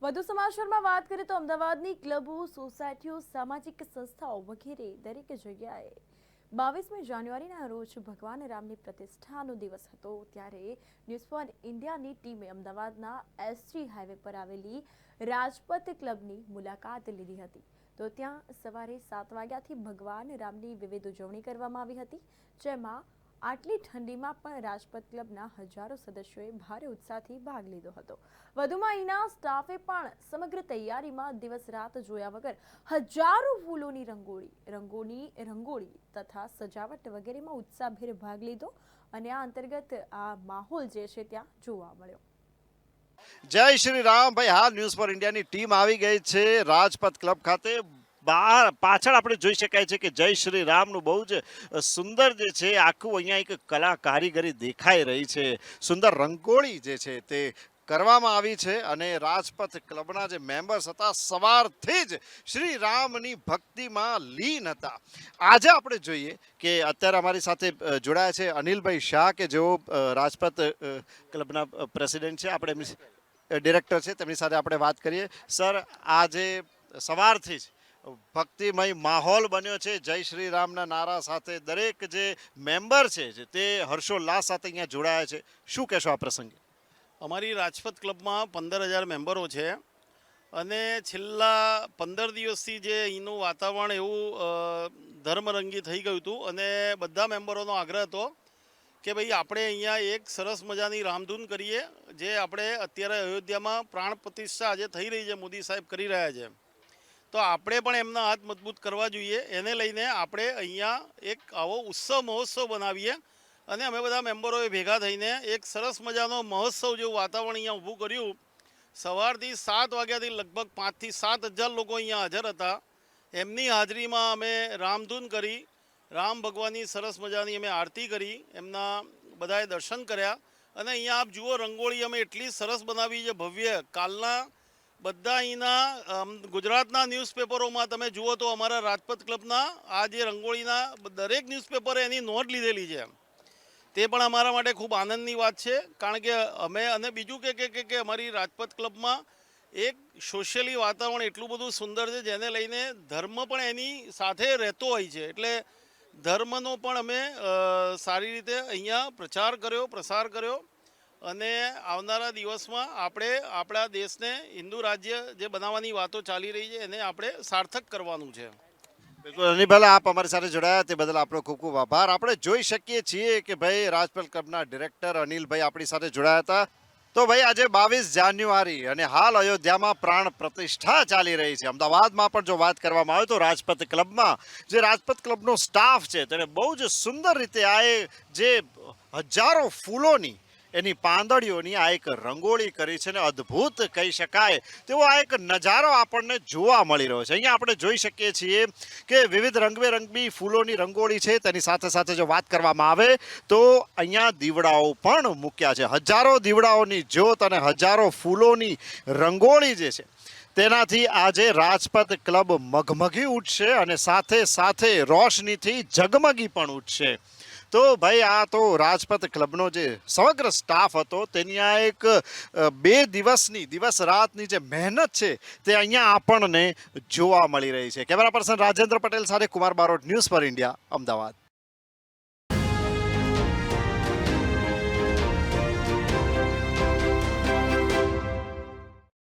વધુ સમાચારમાં વાત કરીએ તો અમદાવાદની ક્લબો, સોસાયટીઓ, સામાજિક સંસ્થાઓ વગેરે દરેક જગ્યાએ 22મી જાન્યુઆરીના રોજ ભગવાન રામની પ્રતિષ્ઠાનો દિવસ હતો ત્યારે ન્યૂઝ ફોર ઇન્ડિયાની ટીમે અમદાવાદના એસજી હાઈવે પર આવેલી રાજપથ ક્લબની મુલાકાત લીધી હતી. તો ત્યાં સવારે 7 વાગ્યાથી ભગવાન રામની વિવિધ ઉજવણી કરવામાં આવી હતી, જેમાં આટલી ઠંડીમાં પણ રાજપથ ક્લબના હજારો સદસ્યોએ ભારે ઉત્સાહથી ભાગ લીધો હતો. વધુમાં અહીંના સ્ટાફે પણ સમગ્ર તૈયારીમાં દિવસ રાત જોયા વગર હજારો ફૂલોની રંગોળી તથા સજાવટ વગેરેમાં ઉત્સાહભેર ભાગ લીધો અને આ અંતર્ગત આ માહોલ જે છે ત્યાં જોવા મળ્યો. જય શ્રી રામ. ભાઈ, હાલ ન્યૂઝ ફોર ઇન્ડિયાની ટીમ આવી ગઈ છે રાજપથ ક્લબ ખાતે. પાછળ આપણે જોઈ શકાય છે કે જય શ્રી રામનું બહુ જ સુંદર જે છે આખું અહીંયા એક કલા કારીગરી દેખાઈ રહી છે. સુંદર રંગોળી જે છે તે કરવામાં આવી છે અને રાજપથ ક્લબના જે મેમ્બર્સ હતા સવારથી જ શ્રી રામની ભક્તિમાં લીન હતા. આજે આપણે જોઈએ કે અત્યારે અમારી સાથે જોડાયા છે અનિલભાઈ શાહ કે જેઓ રાજપથ ક્લબના પ્રેસિડેન્ટ છે, આપણે ડિરેક્ટર છે, તેમની સાથે આપણે વાત કરીએ. સર, આજે સવારથી જ ભક્તિમય માહોલ બન્યો છે. જય શ્રી રામના નારા સાથે દરેક જે મેમ્બર છે તે હર્ષોલ્લાસ સાથે અહીંયા જોડાયા છે. શું કહેશો આ પ્રસંગે? અમારી રાજપથ ક્લબમાં 15,000 મેમ્બરો છે અને છેલ્લા 15 દિવસથી જે અહીંનું વાતાવરણ એવું ધર્મરંગી થઈ ગયું હતું અને બધા મેમ્બરોનો આગ્રહ હતો કે ભાઈ આપણે અહીંયા એક સરસ મજાની રામધૂન કરીએ. જે આપણે અત્યારે અયોધ્યામાં પ્રાણ પ્રતિષ્ઠા આજે થઈ રહી છે, મોદી સાહેબ કરી રહ્યા છે, તો આપણે પણ એમના હાથ મજબૂત કરવા જોઈએ. એને લઈને આપણે અહીંયા એક આવો ઉત્સવ મહોત્સવ બનાવીએ અને અમે બધા મેમ્બરોએ ભેગા થઈને એક સરસ મજાનો મહોત્સવ જેવું વાતાવરણ અહીંયા ઊભું કર્યું. સવારથી 7 વાગ્યાથી લગભગ 5,000 થી 7,000 લોકો અહીંયા હાજર હતા. એમની હાજરીમાં અમે રામધૂન કરી, રામ ભગવાનની સરસ મજાની અમે આરતી કરી, એમના બધાએ દર્શન કર્યા અને અહીંયા આપ જુઓ રંગોળી અમે એટલી સરસ બનાવી છે, ભવ્ય. કાલના બધા અહીંના ગુજરાતના ન્યૂઝપેપરોમાં તમે જુઓ તો અમારા રાજપથ ક્લબના આ જે રંગોળીના દરેક ન્યૂઝપેપરે એની નોંધ લીધેલી છે. તે પણ અમારા માટે ખૂબ આનંદની વાત છે, કારણ કે અમે અને બીજું કે અમારી રાજપથ ક્લબમાં એક સોશિયલી વાતાવરણ એટલું બધું સુંદર છે જેને લઈને ધર્મ પણ એની સાથે રહેતો હોય છે. એટલે ધર્મનો પણ અમે સારી રીતે અહીંયા પ્રસાર કર્યો અને આવનારા દિવસમાં આપણે આપણા દેશને હિન્દુ રાજ્ય જે બનાવવાની વાતો ચાલી રહી છે એને આપણે સાર્થક કરવાનું છે. બિલકુલ અનિલભાઈ, આપ અમારી સાથે જોડાયા તે બદલ આપણો ખૂબ ખૂબ આભાર. આપણે જોઈ શકીએ છીએ કે ભાઈ રાજપથ ક્લબના ડિરેક્ટર અનિલભાઈ આપણી સાથે જોડાયા હતા. તો ભાઈ આજે 22 જાન્યુઆરી અને હાલ અયોધ્યામાં પ્રાણ પ્રતિષ્ઠા ચાલી રહી છે. અમદાવાદમાં પણ જો વાત કરવામાં આવે તો રાજપથ ક્લબમાં જે રાજપથ ક્લબનો સ્ટાફ છે તેને બહુ જ સુંદર રીતે આ જે હજારો ફૂલોની એની પાંદડીઓની આ એક રંગોળી કરી છે ને અદ્ભુત કહી શકાય તેવો આ એક નજારો આપણને જોવા મળી રહ્યો છે. અહીંયા આપણે જોઈ શકીએ છીએ કે વિવિધ રંગબેરંગી ફૂલોની રંગોળી છે. તેની સાથે સાથે જો વાત કરવામાં આવે તો અહીંયા દીવડાઓ પણ મૂક્યા છે. હજારો દીવડાઓની જ્યોત અને હજારો ફૂલોની રંગોળી જે છે તેનાથી આજે રાજપથ ક્લબ મગમગી ઉઠશે અને સાથે સાથે રોશનીથી ઝગમગી પણ ઉઠશે. તો ભાઈ, આ તો રાજપથ ક્લબનો જે સમગ્ર સ્ટાફ હતો તેની આ એક 2 દિવસ રાતની જે મહેનત છે તે અહીંયા આપણને જોવા મળી રહી છે. કેમેરા પર્સન રાજેન્દ્ર પટેલ સાથે Kumar Barot, news for India, Ahmedabad.